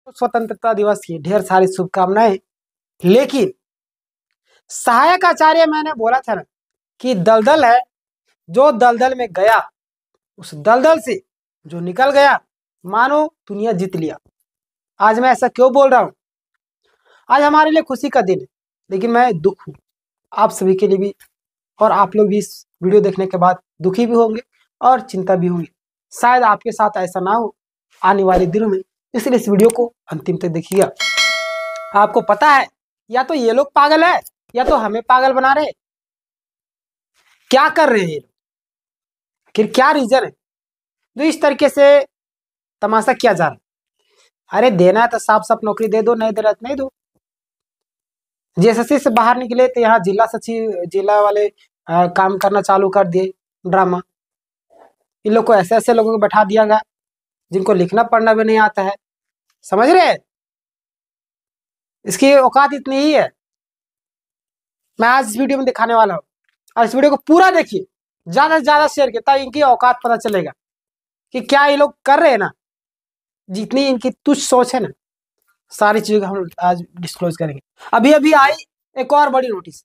स्वतंत्रता दिवस की ढेर सारी शुभकामनाएं। लेकिन सहायक आचार्य मैंने बोला था ना कि दलदल है, जो दलदल में गया उस दलदल से जो निकल गया मानो दुनिया जीत लिया। आज मैं ऐसा क्यों बोल रहा हूं? आज हमारे लिए खुशी का दिन है, लेकिन मैं दुख हूं आप सभी के लिए भी, और आप लोग भी इस वीडियो देखने के बाद दुखी भी होंगे और चिंता भी होंगे। शायद आपके साथ ऐसा ना हो आने वाले दिनों में, इसलिए इस वीडियो को अंतिम तक देखिएगा। आपको पता है, या तो ये लोग पागल है या तो हमें पागल बना रहे। क्या कर रहे हैं ये लोग? फिर क्या रीजन है जो इस तरीके से तमाशा किया जा रहा है? अरे देना है तो साफ साफ नौकरी दे दो, नहीं दे रहा तो नहीं दो। जेएसएससी से बाहर निकले तो यहाँ जिला सचिव, जिला वाले काम करना चालू कर दिए। ड्रामा इन लोग को ऐसे ऐसे लोगों को बैठा दिया गया जिनको लिखना पढ़ना भी नहीं आता है। समझ रहे हैं? इसकी औकात इतनी ही है। मैं आज इस वीडियो में दिखाने वाला हूँ, और इस वीडियो को पूरा देखिए, ज्यादा से ज्यादा शेयर किया ताकि इनकी औकात पता चलेगा कि क्या ये लोग कर रहे हैं ना। जितनी इनकी तुच्छ सोच है ना, सारी चीजों का हम आज डिस्क्लोज करेंगे। अभी अभी आई एक और बड़ी नोटिस।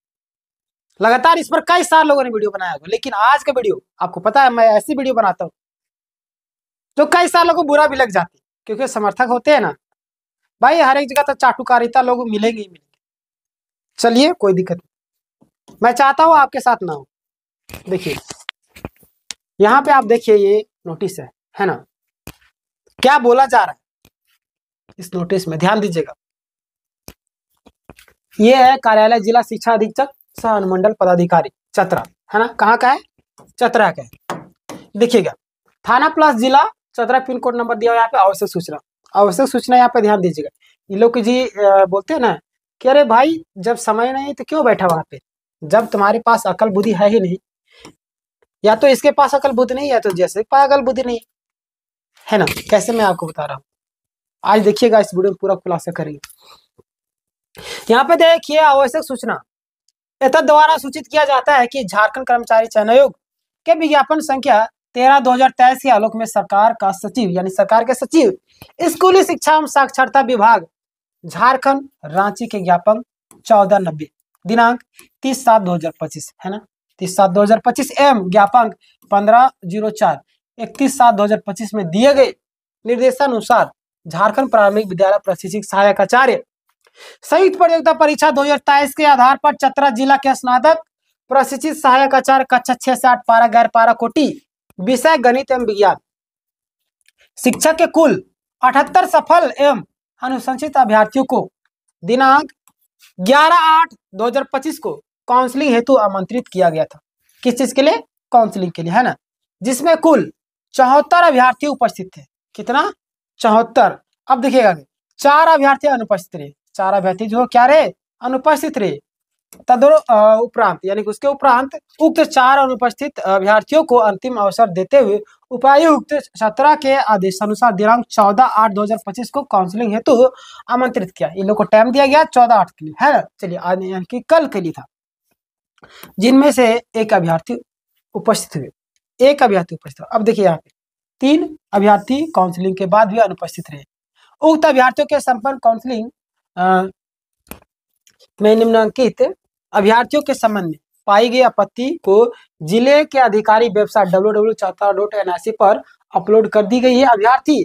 लगातार इस पर कई सारे लोगों ने वीडियो बनाया होगा, लेकिन आज का वीडियो आपको पता है मैं ऐसी वीडियो बनाता हूँ जो कई सारे लोगों को बुरा भी लग जाती है, क्योंकि समर्थक होते हैं ना भाई, हर एक जगह तो चाटुकारिता लोग मिलेंगे ही मिलेंगे। चलिए कोई दिक्कत नहीं, मैं चाहता हूँ आपके साथ ना हो। देखिए यहाँ पे आप देखिए, ये नोटिस है ना, क्या बोला जा रहा है इस नोटिस में, ध्यान दीजिएगा। ये है कार्यालय जिला शिक्षा अधीक्षक सह अनुमंडल पदाधिकारी चतरा, है ना, कहाँ का है? चतरा का है। देखिएगा, थाना प्लस जिला चतरा, पिन कोड नंबर दिया हुआ यहाँ पे। आवश्यक सूचना, आवश्यक सूचना यहाँ पे ध्यान दीजिएगा। ये लोग जी बोलते हैं ना कि अरे भाई जब समय नहीं तो क्यों बैठा वहां पे, जब तुम्हारे पास अकल बुद्धि है ही नहीं, या तो इसके पास अकल बुद्धि नहीं है तो जैसे पागल बुद्धि नहीं है ना। कैसे मैं आपको बता रहा हूँ, आज देखिएगा इस वीडियो में पूरा खुलासा करेंगे। यहाँ पे देखिए, आवश्यक सूचना एतद द्वारा सूचित किया जाता है कि झारखंड कर्मचारी चयन आयोग के विज्ञापन संख्या 13/2023 के आलोक में सरकार का सचिव, यानी सरकार के सचिव स्कूली शिक्षा एवं साक्षरता विभाग झारखंड रांची के ज्ञापन 1490 दिनांक 30/7/2025, है ना, 30/7/2025 एवं ज्ञापन 15/04 31/7/2025 में दिए गए निर्देशानुसार झारखंड प्राथमिक विद्यालय प्रशिक्षक सहायक आचार्य संयुक्त प्रतियोगिता परीक्षा 2023 के आधार पर चतरा जिला के स्नातक प्रशिक्षित सहायक आचार्य कक्षा 6 से 8 पारा गैर पारा कोटि विषय गणित एवं विज्ञान शिक्षक के कुल 78 सफल एवं अनुशंसित अभ्यर्थियों को दिनांक 11/8/2025 को काउंसलिंग हेतु आमंत्रित किया गया था। किस चीज के लिए? काउंसलिंग के लिए, है ना, जिसमें कुल 74 अभ्यर्थी उपस्थित थे। कितना? 74। अब देखिएगा, 4 अभ्यर्थी अनुपस्थित रहे, 4 अभ्यर्थी जो क्या रहे? अनुपस्थित रहे। उपरांत, यानी उसके उपरांत उक्त 4 अनुपस्थित अभ्यर्थियों को अंतिम अवसर देते हुए उपायुक्त 17 के आदेशानुसार दिनांक 14/8/2025 को काउंसलिंग हेतु आमंत्रित किया। इन लोग को टाइम दिया गया 14/8 के लिए, है ना। चलिए, आज यानी कि कल के लिए था, जिनमें से एक अभ्यर्थी उपस्थित हुए, एक अभ्यर्थी उपस्थित। अब देखिए यहाँ पे 3 अभ्यर्थी काउंसलिंग के बाद भी अनुपस्थित रहे। उक्त अभ्यर्थियों के संपन्न काउंसलिंग में निम्नलिखित अभ्यर्थियों के संबंध में पाई गई आपत्ति को जिले के अधिकारी वेबसाइट www.chatra.nic पर अपलोड कर दी गई है। अभ्यर्थी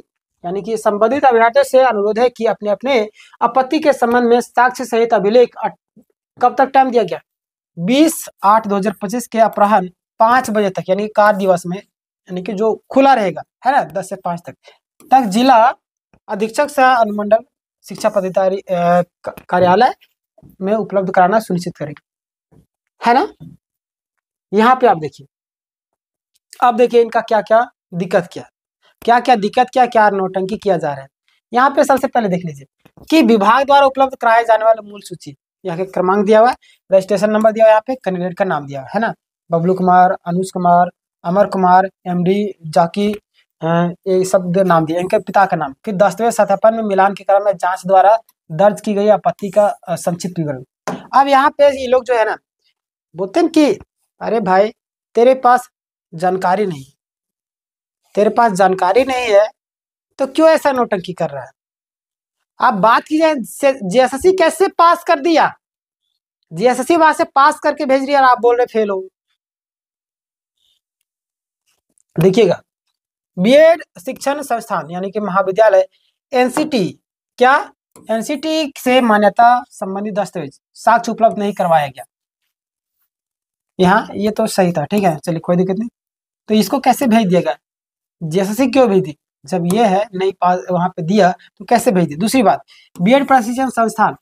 यानी कि संबंधित अभ्यर्थियों से अनुरोध है कि अपने अपने आपत्ति के संबंध में साक्ष्य सहित अभिलेख, कब तक टाइम दिया गया? 20/8/2025 के अपराह्न 5 बजे तक, यानी कार्य दिवस में, यानी कि जो खुला रहेगा, है ना, 10 से 5 तक जिला अधीक्षक सह अनुमंडल शिक्षा पदाधिकारी कार्यालय में उपलब्ध कराना सुनिश्चित करेगी, है ना। यहाँ पे आप देखिए, अब देखिए इनका क्या क्या दिक्कत, क्या दिक्कत, क्या नौटंकी किया जा रहा है। यहाँ पे सबसे पहले देख लीजिए कि विभाग द्वारा उपलब्ध कराए जाने वाले मूल सूची, यहाँ के क्रमांक दिया हुआ है, रजिस्ट्रेशन नंबर दिया हुआ है, यहाँ पे कैंडिडेट का नाम दिया हुआ है ना, बबलू कुमार, अनुज कुमार, अमर कुमार, MD जाकी, ये सब नाम दिए, इनके पिता का नाम। फिर दस्तावेज सत्यापन में मिलान के क्रम में जांच द्वारा दर्ज की गई आपत्ति का संक्षिप्त विवरण। अब यहाँ पे ये लोग जो है ना बोलते हैं कि अरे भाई तेरे पास जानकारी नहीं, तेरे पास जानकारी नहीं है तो क्यों ऐसा नौटंकी कर रहा है? आप बात कीजिए जीएसएससी कैसे पास कर दिया, जीएसएससी वहां से पास करके भेज रही है और आप बोल रहे फेल हो। देखिएगा, बीएड शिक्षण संस्थान यानी कि महाविद्यालय एनसीटी, क्या एनसीटी से मान्यता संबंधी दस्तावेज साक्ष्य उपलब्ध नहीं करवाया गया। यहाँ ये तो सही था, ठीक है, चलिए कोई दिक्कत नहीं। तो इसको कैसे भेज दिया गया, जीएसएससी क्यों भेज दी, जब ये है नहीं पास वहां पे दिया तो कैसे भेज दी। दूसरी बात, बीएड प्रशिक्षण संस्थान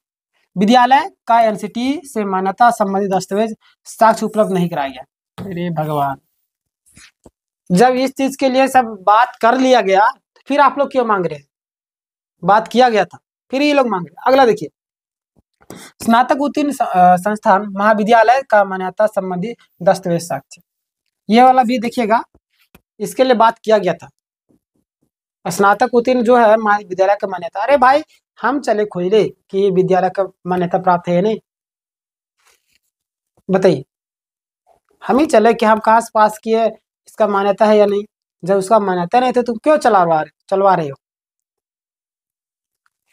विद्यालय का एनसीटी से मान्यता संबंधी दस्तावेज साक्ष्य उपलब्ध नहीं कराया गया। अरे भगवान, जब इस चीज के लिए सब बात कर लिया गया फिर आप लोग क्यों मांग रहे हैं, बात किया गया था फिर ये लोग मांग रहे। अगला देखिए, स्नातक उत्तीर्ण संस्थान महाविद्यालय का मान्यता संबंधी दस्तावेज साक्ष्य, ये वाला भी देखिएगा, इसके लिए बात किया गया था। स्नातक उत्तीर्ण जो है महाविद्यालय का मान्यता, अरे भाई हम चले खोज ले कि ये विद्यालय का मान्यता प्राप्त है या नहीं, बताइए, हम ही चले कि हम कहाँ से पास किए, इसका मान्यता है या नहीं। जब उसका मान्यता नहीं थे तुम क्यों चलवा रहे हो।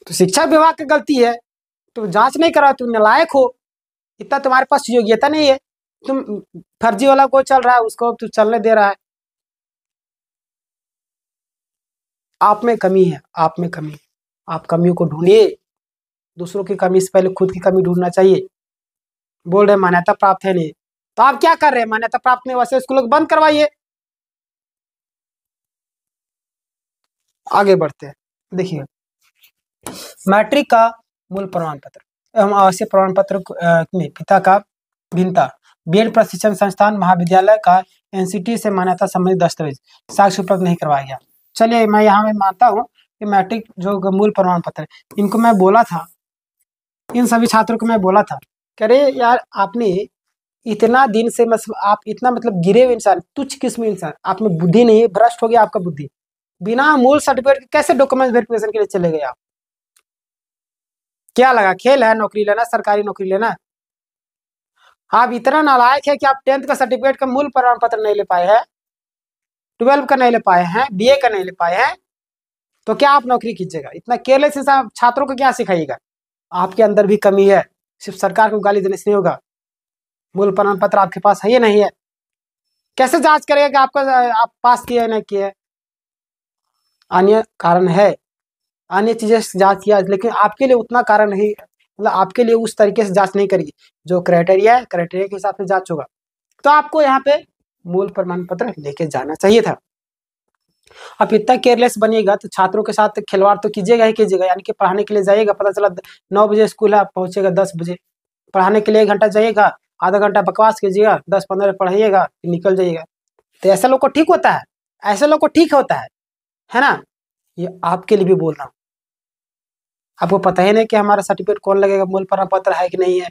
तो शिक्षा विभाग की गलती है, तुम जांच नहीं करा, तुम नालायक हो, इतना तुम्हारे पास योग्यता नहीं है, तुम फर्जी वाला को चल रहा है उसको तू चलने दे रहा है। आप में कमी है, आप में कमी, आप कमियों को ढूंढिए, दूसरों की कमी से पहले खुद की कमी ढूंढना चाहिए। बोल रहे मान्यता प्राप्त है नहीं, तो आप क्या कर रहे हैं, मान्यता प्राप्त नहीं वैसे स्कूलों को बंद करवाइए। आगे बढ़ते हैं, देखिए, मैट्रिक का मूल प्रमाण पत्र एवं आवश्यक प्रमाण पत्र में पिता का भिन्नता, बीएड प्रशिक्षण संस्थान महाविद्यालय का एनसीटी से मान्यता संबंधी दस्तावेज साक्ष्य उपलब्ध नहीं करवाया गया। चलिए मैं यहाँ में मानता हूँ कि मैट्रिक जो मूल प्रमाण पत्र, इनको मैं बोला था, इन सभी छात्रों को मैं बोला था कि अरे यार आपने इतना दिन से आप इतना मतलब गिरे हुए इंसान, तुच्छ किस्म इंसान, आप में बुद्धि नहीं है, भ्रष्ट हो गया आपका बुद्धि, बिना मूल सर्टिफिकेट के कैसे डॉक्यूमेंट वेरिफिकेशन के लिए चले गए आप। क्या लगा खेल है नौकरी लेना, सरकारी नौकरी लेना। आप इतना नालायक है कि आप 10th का सर्टिफिकेट का मूल प्रमाण पत्र नहीं ले पाए हैं, 12 का नहीं ले पाए हैं, बीए का नहीं ले पाए हैं, तो क्या आप नौकरी कीजिएगा। इतना केयरलेस इंसान छात्रों को क्या सिखाइएगा। आपके अंदर भी कमी है, सिर्फ सरकार को गाली देने से नहीं होगा। मूल प्रमाण पत्र आपके पास है या नहीं है, कैसे जांच करेगा कि आपका आप पास किए नहीं किए। अन्य कारण है, अन्य चीजें जांच किया, लेकिन आपके लिए उतना कारण नहीं, मतलब आपके लिए उस तरीके से जांच नहीं करेगी। जो क्राइटेरिया है, क्राइटेरिया के हिसाब से जांच होगा। तो आपको यहाँ पे मूल प्रमाण पत्र लेके जाना चाहिए था। आप इतना केयरलेस बनिएगा तो छात्रों के साथ खिलवाड़ तो कीजिएगा ही कीजिएगा। यानी कि पढ़ाने के लिए जाइएगा, पता चला 9 बजे स्कूल है, पहुंचेगा 10 बजे, पढ़ाने के लिए 1 घंटा जाइएगा, आधा घंटा बकवास कीजिएगा, 10-15 पढ़ाइएगा, फिर निकल जाइएगा। तो ऐसा लोग को ठीक होता है, ऐसे लोग को ठीक होता है ना। ये आपके लिए भी बोल रहा हूँ, आपको पता ही नहीं कि हमारा सर्टिफिकेट कौन लगेगा, मूल प्रमाण पत्र है कि नहीं है।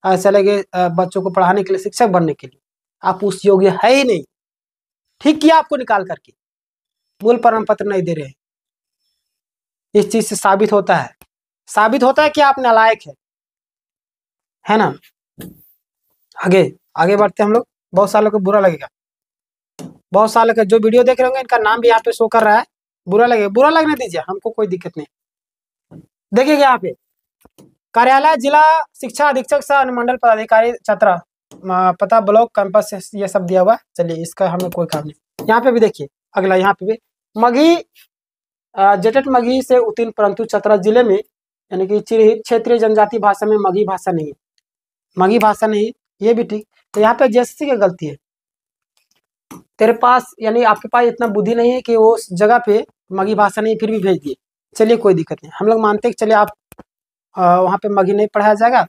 ऐसा लगे बच्चों को पढ़ाने के लिए, शिक्षक बनने के लिए आप उस योग्य है ही नहीं। ठीक किया आपको निकाल करके, मूल प्रमाण पत्र नहीं दे रहे हैं। इस चीज से साबित होता है कि आप नालायक है ना। आगे आगे बढ़ते हम लोग। बहुत सालों को बुरा लगेगा, बहुत सालों के जो वीडियो देख रहे होंगे इनका नाम भी यहाँ पे शो कर रहा है, बुरा लगेगा, बुरा लगने दीजिए, हमको कोई दिक्कत नहीं। देखिएगा यहाँ पे कार्यालय जिला शिक्षा अधीक्षक सह अनुमंडल पदाधिकारी चतरा, पता ब्लॉक कैंपस, ये सब दिया हुआ। चलिए इसका हमें कोई काम नहीं। यहाँ पे भी देखिए, अगला यहाँ पे भी मगही, जटट मगही से उत्तीर्ण परंतु चतरा जिले में, यानी कि चिरहित क्षेत्रीय जनजाति भाषा में मगही भाषा नहीं है, मगही भाषा नहीं, ये भी ठीक। तो यहाँ पे जेएसएससी की गलती है, तेरे पास यानी आपके पास इतना बुद्धि नहीं है कि वो उस जगह पे मगही भाषा नहीं फिर भी भेज दिए। चलिए कोई दिक्कत नहीं, हम लोग मानते हैं कि चलिए आप वहाँ पे मगही नहीं पढ़ाया जाएगा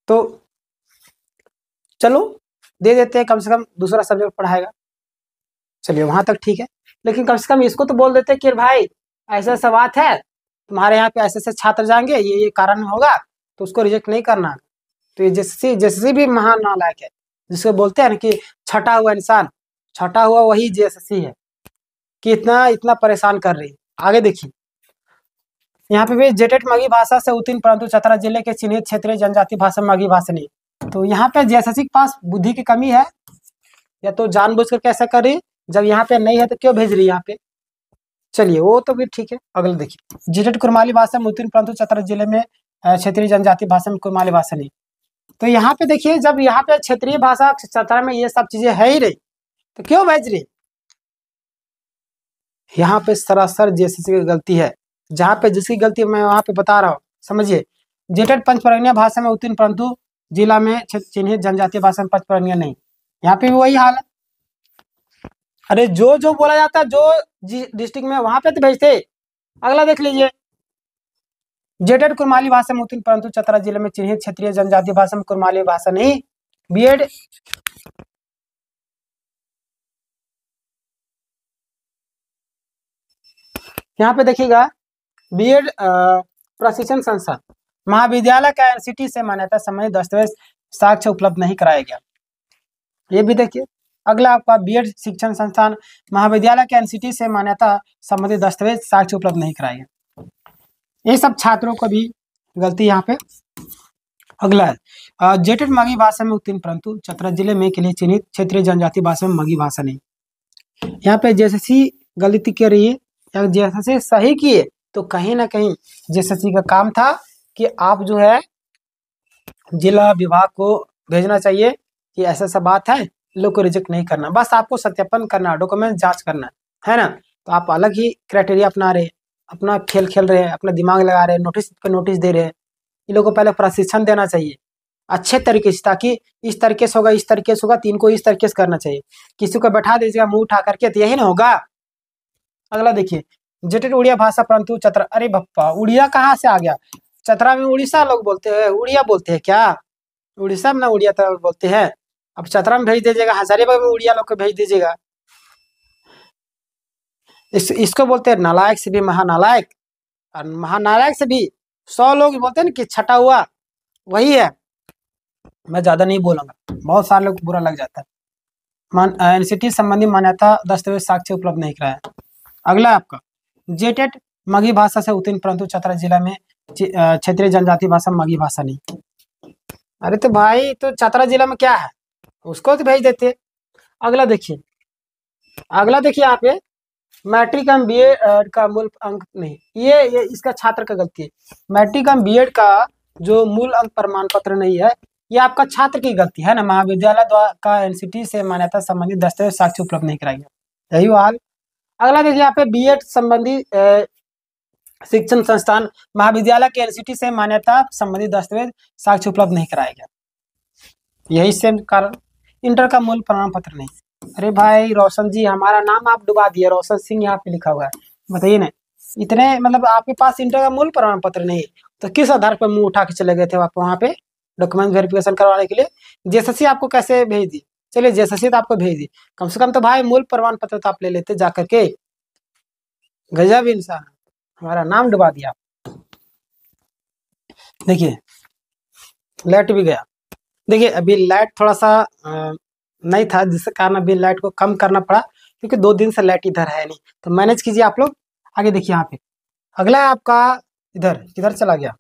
तो चलो दे देते हैं, कम से कम दूसरा सब्जेक्ट पढ़ाएगा। चलिए वहां तक ठीक है, लेकिन कम से कम इसको तो बोल देते कि भाई ऐसा ऐसा बात है, तुम्हारे यहाँ पे ऐसे ऐसे छात्र जाएंगे, ये कारण होगा, तो उसको रिजेक्ट नहीं करना। तो ये जेएसएससी भी महान नालायक है, जिसको बोलते हैं ना कि छटा हुआ इंसान, छटा हुआ वही जेएसएससी है कि इतना इतना परेशान कर रही है। आगे देखिए, यहाँ पे भी जेटेट मगही भाषा से उत्तीर्ण परंतु चतरा जिले के चिन्हित क्षेत्रीय जनजाति भाषा मगही भाषा नहीं। तो यहाँ पे जेएसएससी के पास बुद्धि की कमी है, या तो जानबूझकर कैसा कर रही, जब यहाँ पे नहीं है तो क्यों भेज रही है यहाँ पे। चलिए वो तो भी ठीक है। अगला देखिए, जेटेट कुरमाली भाषा में उत्तीर्ण परंतु चतरा जिले में क्षेत्रीय जनजाति भाषा में कुरमाली भाषा नहीं। तो यहाँ पे देखिए, जब यहाँ पे क्षेत्रीय भाषा चतरा में ये सब चीजें है ही नहीं, तो क्यों भेज रही? यहाँ पे सरासर जेएसएससी की गलती है। जहाँ पे जिसकी गलती मैं वहां पे बता रहा हूँ, समझिए। जेटेट पंचपर्गीय भाषा में उत्तीर्ण परंतु जिला में चिन्हित जनजातीय भाषा में पंचपर्गीय नहीं। यहाँ पे भी वही हाल है। अरे जो जो बोला जाता है जो डिस्ट्रिक्ट में, वहां पे तो भेजते। अगला देख लीजिए, जेटेड कुरमाली भाषा में उत्तीर्ण परंतु चतरा जिले में चिन्हित क्षेत्रीय जनजातीय भाषा में कुरमाली भाषा नहीं। बीएड यहाँ पे देखिएगा, बीएड प्रशिक्षण संस्थान महाविद्यालय का एनसीटी से मान्यता संबंधित दस्तावेज साक्ष्य उपलब्ध नहीं कराया गया। ये भी देखिए। अगला आपका बीएड शिक्षण संस्थान महाविद्यालय के एनसीटी से मान्यता संबंधित दस्तावेज साक्ष्य उपलब्ध नहीं कराया गया। ये सब छात्रों को भी गलती यहाँ पे। अगला है जेटेड मगी भाषा में उत्तीर्ण परंतु चतरा जिले में के लिए चिन्हित क्षेत्रीय जनजाति भाषा में मगी भाषा नहीं। यहाँ पे जेएसएससी गलती कर रही है या जेएसएससी सही किए, तो कहीं ना कहीं जेएसएससी का काम था कि आप जो है जिला विभाग को भेजना चाहिए कि ऐसा सा बात है, लोग को रिजेक्ट नहीं करना, बस आपको सत्यापन करना, डॉक्यूमेंट जांच करना है ना। तो आप अलग ही क्राइटेरिया अपना रहे, अपना खेल खेल रहे हैं, अपना दिमाग लगा रहे हैं, नोटिस पे नोटिस दे रहे हैं। इन लोगों को पहले प्रशिक्षण देना चाहिए अच्छे तरीके से, ताकि इस तरीके से होगा, इस तरीके से होगा, तीन को इस तरीके से करना चाहिए। किसी को बैठा दीजिएगा मुंह उठा करके, तो यही ना होगा। अगला देखिए, जेटेड उड़िया भाषा परंतु चतरा, अरे बप्पा उड़िया कहाँ से आ गया? चतरा में उड़ीसा लोग बोलते हैं, उड़िया बोलते हैं क्या? उड़ीसा में ना उड़िया तो बोलते हैं। अब चतरा में भेज दीजिएगा, हजारीबाग में उड़िया लोग को भेज दीजिएगा। इसको बोलते हैं नालायक से भी महानालायक, और महानालायक से भी 100 लोग बोलते हैं ना कि छटा हुआ, वही है। मैं ज्यादा नहीं बोलूंगा, बहुत सारे लोग बुरा लग जाता है। एनसीटी संबंधी मान्यता दस्तावेज साक्ष्य उपलब्ध नहीं कराया। अगला आपका जेटेट मगी भाषा से उत्तीर्ण परंतु चतरा जिला में क्षेत्रीय जनजाति भाषा मगी भाषा नहीं। अरे तो भाई, तो चतरा जिला में क्या है, उसको तो भेज देते। अगला देखिए, यहाँ पे मैट्रिक एवं बीएड का मूल अंक नहीं, ये इसका छात्र का गलती है। मैट्रिक एवं बीएड का जो मूल अंक प्रमाण पत्र नहीं है, ये आपका छात्र की गलती है ना। महाविद्यालय द्वारा का एनसीटी से मान्यता संबंधित दस्तावेज साक्ष्य उपलब्ध नहीं कराया गया, यही हाल। अगला देखिए, यहाँ पे बीएड संबंधी शिक्षण संस्थान महाविद्यालय के एनसीटी से मान्यता संबंधित दस्तावेज साक्ष्य उपलब्ध नहीं कराया गया, यही सेम कारण। इंटर का मूल प्रमाण पत्र नहीं। अरे भाई रोशन जी, हमारा नाम आप डुबा दिए, रोशन सिंह यहाँ पे लिखा हुआ है, बताइए ना। इतने मतलब आपके पास इंटर का मूल प्रमाण पत्र नहीं, तो किस आधार पर मुंह उठा के चले गए थे आप वहाँ पे डॉक्यूमेंट वेरिफिकेशन करवाने के लिए? जेएसएससी आपको कैसे भेज दी? चलिए जेएसएससी तो आपको भेज दी, कम से कम तो भाई मूल प्रमाण पत्र तो आप ले लेते जा करके। गजब इंसान, हमारा नाम डुबा दिया। देखिए लाइट भी गया। देखिए अभी लाइट थोड़ा सा नहीं था, जिसके कारण अभी लाइट को कम करना पड़ा, क्योंकि 2 दिन से लाइट इधर है नहीं, तो मैनेज कीजिए आप लोग। आगे देखिए यहाँ पे अगला है आपका, इधर किधर चला गया,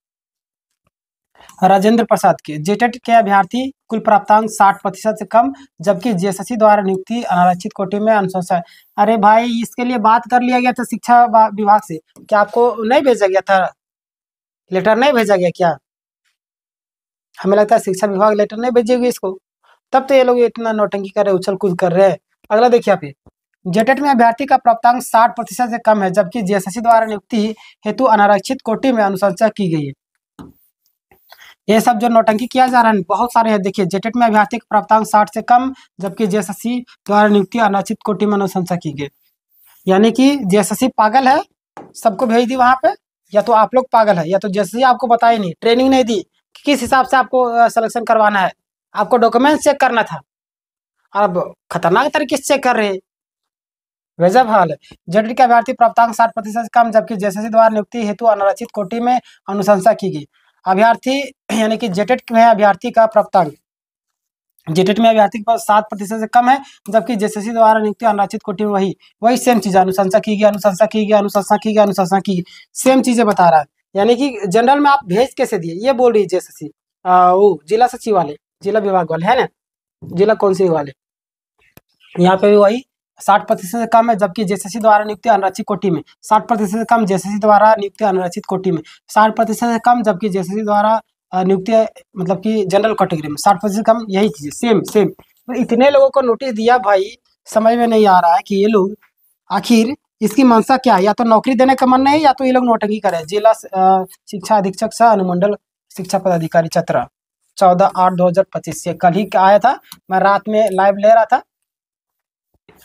राजेंद्र प्रसाद के जेटेट के अभ्यर्थी कुल प्राप्तांक 60% से कम, जबकि जेएसएससी द्वारा नियुक्ति अनारक्षित कोटि में अनुशंसा। अरे भाई, इसके लिए बात कर लिया गया था शिक्षा विभाग से, क्या आपको नहीं भेजा गया था? लेटर नहीं भेजा गया क्या? हमें लगता है शिक्षा विभाग लेटर नहीं भेजेगी इसको, तब तो ये लोग इतना नौटंकी कर रहे, उछल कूद कर रहे हैं। अगला देखिए, यहाँ पे जेटेट में अभ्यर्थी का प्राप्तांक 60% से कम है, जबकि जेएसएससी द्वारा नियुक्ति हेतु अनारक्षित कोटि में अनुशंसा की गई है। ये सब जो नौटंकी किया जा रहा है बहुत सारे हैं। देखिए जेटेट में अभ्यर्थी का प्राप्तांक 60 से कम, जबकि जेएसएससी द्वारा नियुक्ति अनारक्षित कोटि में अनुशंसा की गई। यानी कि जेएसएससी पागल है, सबको भेज दी वहां पे, या तो आप लोग पागल है, या तो जेएसएससी आपको बताई नहीं, ट्रेनिंग नहीं दी कि किस हिसाब से आपको सिलेक्शन करवाना है, आपको डॉक्यूमेंट चेक करना था। अब खतरनाक तरीके से चेक कर रहे हैं, गजब हाल है। जेटेट के अभ्यर्थी प्राप्तांक 60% से कम, जबकि जेएसएससी द्वारा नियुक्ति हेतु अनारक्षित कोटि में अनुशंसा की गई। अभ्यर्थी यानी कि जेटेट में अभ्यर्थी का प्राप्तांक, जेटेट में अभ्यर्थी के पास 7% से कम है, जबकि जेएसएससी द्वारा नियुक्ति अनारक्षित कोटि में वही सेम चीज, अनुशंसा की गई, अनुशंसा की गई, अनुशंसा की गई, अनुशंसा की गई, सेम चीजें बता रहा है। यानी कि जनरल में आप भेज कैसे दिए, ये बोल रही है जेएसएससी। वो जिला सचिव वाले, जिला विभाग वाले है ना, जिला कौन से वाले, यहाँ पे भी वही 60% से कम है, जबकि जेएसएससी द्वारा नियुक्ति अनारक्षित कोटि में 60% से कम, जेएसएससी द्वारा नियुक्ति अनारक्षित कोटि में 60% से कम, जबकि जेएसएससी द्वारा नियुक्ति मतलब कि जनरल कैटेगरी में 60% से कम। यही चीज़ सेम सेम। तो इतने लोगों को नोटिस दिया भाई, समझ में नहीं आ रहा है कि ये लोग आखिर इसकी मंशा क्या है। या तो नौकरी देने का मन नहीं, या तो ये लोग नौटंकी करें। जिला शिक्षा अधीक्षक सह अनुमंडल शिक्षा पदाधिकारी चतरा 14/8/2025 से कल ही आया था। मैं रात में लाइव ले रहा था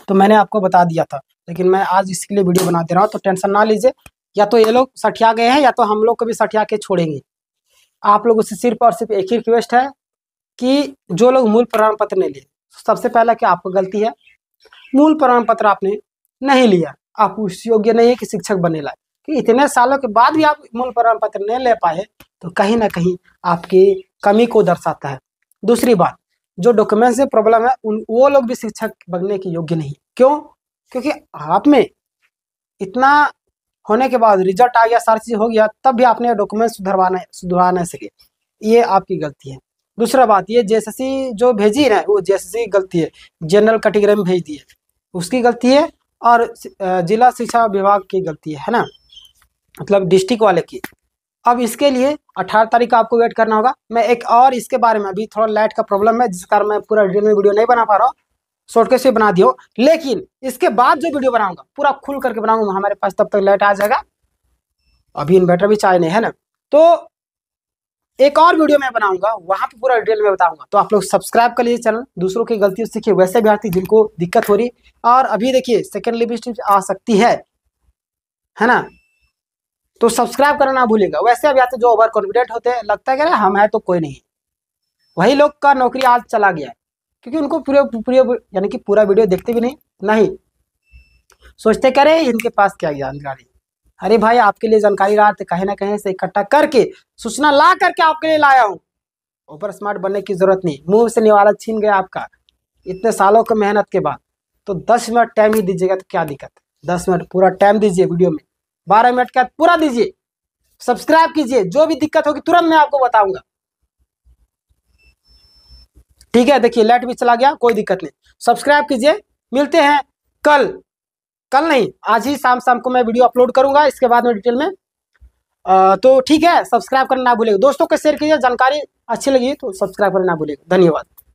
तो मैंने आपको बता दिया था, लेकिन मैं आज इसके लिए वीडियो बना दे रहा हूँ, तो टेंशन ना लीजिए। या तो ये लोग सठिया गए हैं, या तो हम लोग को भी सठिया के छोड़ेंगे। आप लोगों से सिर्फ और सिर्फ एक ही रिक्वेस्ट है कि जो लोग मूल प्रमाण पत्र नहीं लिए, सबसे पहला कि आपको गलती है, मूल प्रमाण पत्र आपने नहीं लिया, आप उस योग्य नहीं है कि शिक्षक बनने लायक। कि इतने सालों के बाद भी आप मूल प्रमाण पत्र नहीं ले पाए, तो कहीं ना कहीं आपकी कमी को दर्शाता है। दूसरी बात, जो डॉक्यूमेंट्स में प्रॉब्लम है वो लोग भी शिक्षक बनने के योग्य नहीं। क्यों? क्योंकि आप में इतना होने के बाद रिजल्ट आ गया, सारी चीज़ हो गया, तब भी आपने डॉक्यूमेंट सुधरवा नहीं सके, ये आपकी गलती है। दूसरा बात, ये जेएसएससी जो भेजी है वो जेएसएससी की गलती है, जनरल कैटेगरी में भेज दी है, उसकी गलती है, और जिला शिक्षा विभाग की गलती है ना, मतलब डिस्ट्रिक्ट वाले की। अब इसके लिए 18 तारीख को आपको वेट करना होगा। मैं एक और इसके बारे में, अभी थोड़ा लाइट का प्रॉब्लम है जिस कारण मैं पूरा डिटेल में वीडियो नहीं बना पा रहा हूँ, शॉर्टकट से बना दियो, लेकिन इसके बाद जो वीडियो बनाऊंगा पूरा खुल करके बनाऊंगा। हमारे पास तब तक लाइट आ जाएगा, अभी इन्वर्टर भी चार्ज नहीं है ना, तो एक और वीडियो मैं बनाऊंगा, वहां पे पूरा डिटेल में बताऊंगा। तो आप लोग सब्सक्राइब कर लीजिए चैनल, दूसरों की गलतियों से सीखिए। वैसे अभ्यर्थी जिनको दिक्कत हो रही, और अभी देखिए सेकेंड लिस्ट आ सकती है ना, तो सब्सक्राइब करना ना भूलिएगा। वैसे अभ्यर्थी जो ओवर कॉन्फिडेंट होते हैं, लगता है कि हम है तो कोई नहीं, वही लोग का नौकरी आज चला गया है, क्योंकि उनको पूरे यानी कि पूरा वीडियो देखते भी नहीं सोचते करे इनके पास क्या जानकारी। अरे भाई, आपके लिए जानकारी रहा तो कहीं ना कहीं से इकट्ठा करके सूचना ला करके आपके लिए लाया हूँ। ओवर स्मार्ट बनने की जरूरत नहीं, मुंह से निवाला छीन गया आपका इतने सालों की मेहनत के बाद। तो 10 मिनट टाइम ही दीजिएगा तो क्या दिक्कत, 10 मिनट पूरा टाइम दीजिए वीडियो में, 12 मिनट का पूरा दीजिए, सब्सक्राइब कीजिए, जो भी दिक्कत होगी तुरंत मैं आपको बताऊंगा। ठीक है, देखिए लाइट भी चला गया, कोई दिक्कत नहीं, सब्सक्राइब कीजिए। मिलते हैं कल नहीं, आज ही शाम को मैं वीडियो अपलोड करूंगा इसके बाद में डिटेल में। तो ठीक है, सब्सक्राइब करना ना भूलिएगा, दोस्तों को शेयर कीजिए, जानकारी अच्छी लगी तो सब्सक्राइब करना ना भूलिएगा। धन्यवाद।